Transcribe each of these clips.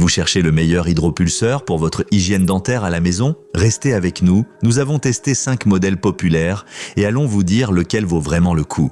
Vous cherchez le meilleur hydropulseur pour votre hygiène dentaire à la maison? Restez avec nous, nous avons testé 5 modèles populaires et allons vous dire lequel vaut vraiment le coup.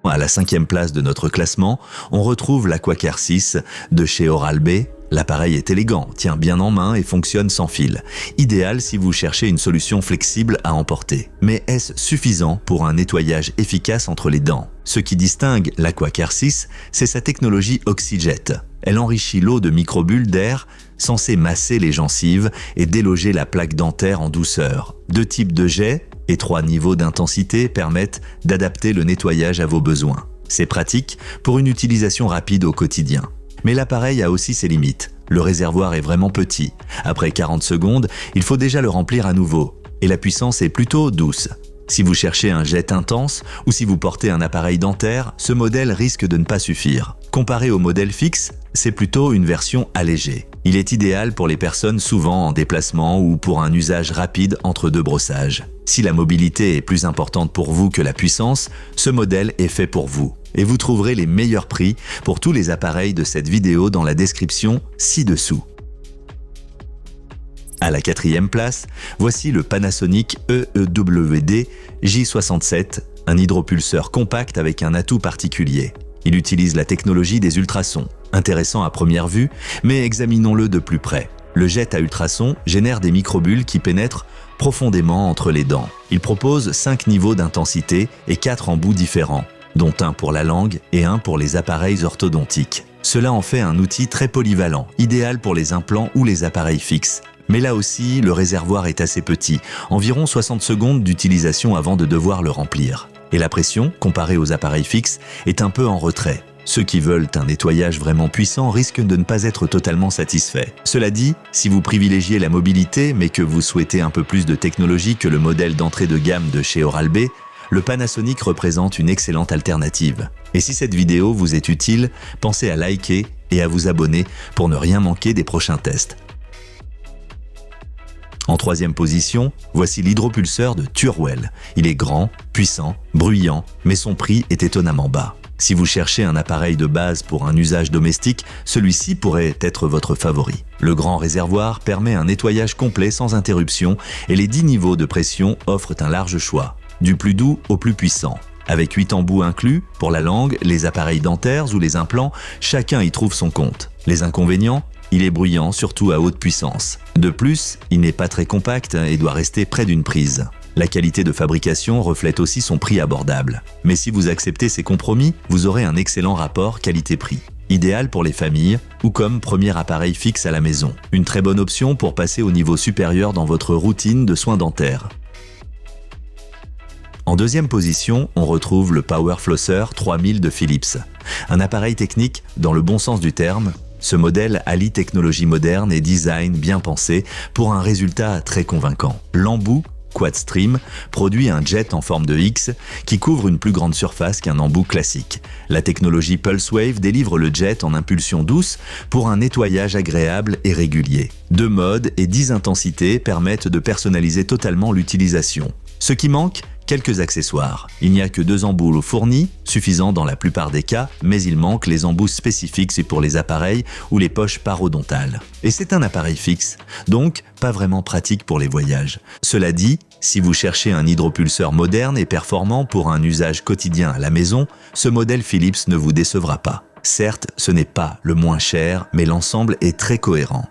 À la 5e place de notre classement, on retrouve l'Aquacare 6 de chez Oral-B. L'appareil est élégant, tient bien en main et fonctionne sans fil. Idéal si vous cherchez une solution flexible à emporter. Mais est-ce suffisant pour un nettoyage efficace entre les dents? Ce qui distingue l'Aquacare 6, c'est sa technologie OxyJet. Elle enrichit l'eau de microbules d'air censées masser les gencives et déloger la plaque dentaire en douceur. 2 types de jets et 3 niveaux d'intensité permettent d'adapter le nettoyage à vos besoins. C'est pratique pour une utilisation rapide au quotidien. Mais l'appareil a aussi ses limites. Le réservoir est vraiment petit. Après 40 secondes, il faut déjà le remplir à nouveau. Et la puissance est plutôt douce. Si vous cherchez un jet intense ou si vous portez un appareil dentaire, ce modèle risque de ne pas suffire. Comparé au modèle fixe, c'est plutôt une version allégée. Il est idéal pour les personnes souvent en déplacement ou pour un usage rapide entre 2 brossages. Si la mobilité est plus importante pour vous que la puissance, ce modèle est fait pour vous. Et vous trouverez les meilleurs prix pour tous les appareils de cette vidéo dans la description ci-dessous. À la 4e place, voici le Panasonic EEWD J67, un hydropulseur compact avec un atout particulier. Il utilise la technologie des ultrasons. Intéressant à première vue, mais examinons-le de plus près. Le jet à ultrasons génère des microbules qui pénètrent profondément entre les dents. Il propose 5 niveaux d'intensité et 4 embouts différents, dont un pour la langue et un pour les appareils orthodontiques. Cela en fait un outil très polyvalent, idéal pour les implants ou les appareils fixes. Mais là aussi, le réservoir est assez petit, environ 60 secondes d'utilisation avant de devoir le remplir. Et la pression, comparée aux appareils fixes, est un peu en retrait. Ceux qui veulent un nettoyage vraiment puissant risquent de ne pas être totalement satisfaits. Cela dit, si vous privilégiez la mobilité, mais que vous souhaitez un peu plus de technologie que le modèle d'entrée de gamme de chez Oral-B, le Panasonic représente une excellente alternative. Et si cette vidéo vous est utile, pensez à liker et à vous abonner pour ne rien manquer des prochains tests. En 3e position, voici l'hydropulseur de Thurwell. Il est grand, puissant, bruyant, mais son prix est étonnamment bas. Si vous cherchez un appareil de base pour un usage domestique, celui-ci pourrait être votre favori. Le grand réservoir permet un nettoyage complet sans interruption et les 10 niveaux de pression offrent un large choix, du plus doux au plus puissant. Avec 8 embouts inclus, pour la langue, les appareils dentaires ou les implants, chacun y trouve son compte. Les inconvénients ? Il est bruyant, surtout à haute puissance. De plus, il n'est pas très compact et doit rester près d'une prise. La qualité de fabrication reflète aussi son prix abordable. Mais si vous acceptez ces compromis, vous aurez un excellent rapport qualité-prix. Idéal pour les familles ou comme premier appareil fixe à la maison. Une très bonne option pour passer au niveau supérieur dans votre routine de soins dentaires. En 2e position, on retrouve le Power Flosser 3000 de Philips. Un appareil technique dans le bon sens du terme. Ce modèle allie technologie moderne et design bien pensé pour un résultat très convaincant. L'embout Quadstream produit un jet en forme de X qui couvre une plus grande surface qu'un embout classique. La technologie PulseWave délivre le jet en impulsion douce pour un nettoyage agréable et régulier. 2 modes et 10 intensités permettent de personnaliser totalement l'utilisation. Ce qui manque, quelques accessoires. Il n'y a que 2 embouts fournis, suffisants dans la plupart des cas, mais il manque les embouts spécifiques pour les appareils ou les poches parodontales. Et c'est un appareil fixe, donc pas vraiment pratique pour les voyages. Cela dit, si vous cherchez un hydropulseur moderne et performant pour un usage quotidien à la maison, ce modèle Philips ne vous décevra pas. Certes, ce n'est pas le moins cher, mais l'ensemble est très cohérent.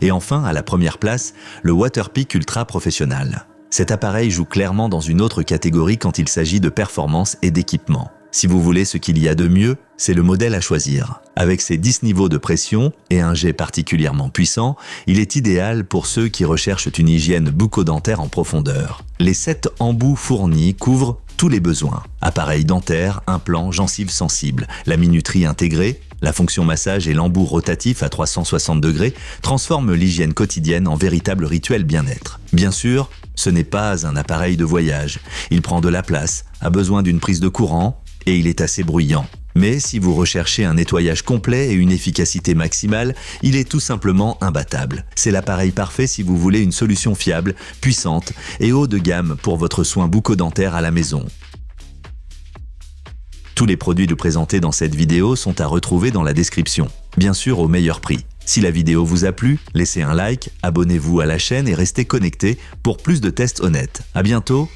Et enfin, à la première place, le Waterpik Ultra Professional. Cet appareil joue clairement dans une autre catégorie quand il s'agit de performance et d'équipement. Si vous voulez ce qu'il y a de mieux, c'est le modèle à choisir. Avec ses 10 niveaux de pression et un jet particulièrement puissant, il est idéal pour ceux qui recherchent une hygiène bucco-dentaire en profondeur. Les 7 embouts fournis couvrent tous les besoins. Appareil dentaire, implant, gencives sensibles, la minuterie intégrée, la fonction massage et l'embout rotatif à 360 degrés transforment l'hygiène quotidienne en véritable rituel bien-être. Bien sûr, ce n'est pas un appareil de voyage. Il prend de la place, a besoin d'une prise de courant et il est assez bruyant. Mais si vous recherchez un nettoyage complet et une efficacité maximale, il est tout simplement imbattable. C'est l'appareil parfait si vous voulez une solution fiable, puissante et haut de gamme pour votre soin bucco-dentaire à la maison. Tous les produits présentés dans cette vidéo sont à retrouver dans la description, bien sûr au meilleur prix. Si la vidéo vous a plu, laissez un like, abonnez-vous à la chaîne et restez connectés pour plus de tests honnêtes. À bientôt